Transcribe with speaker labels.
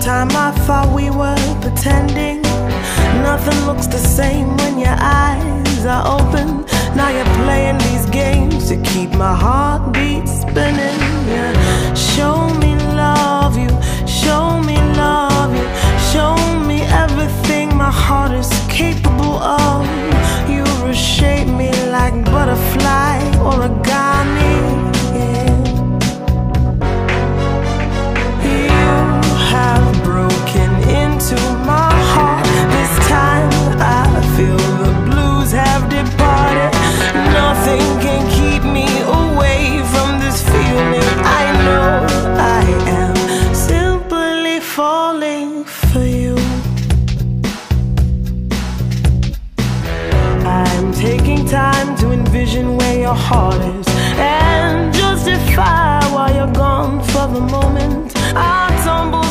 Speaker 1: time I thought we were pretending. Nothing looks the same when your eyes are open. Now you're playing these games to keep my heartbeat spinning. Yeah. Show me love you, show me love you, show me everything my heart is capable of. You reshape me like butterfly origami. Yeah. You have broken into my heart. This time I feel the blues have departed. Nothing can keep me away from this feeling. I know I am simply falling for you. I'm taking time to envision where your heart is and justify why you're gone for the moment. I tumble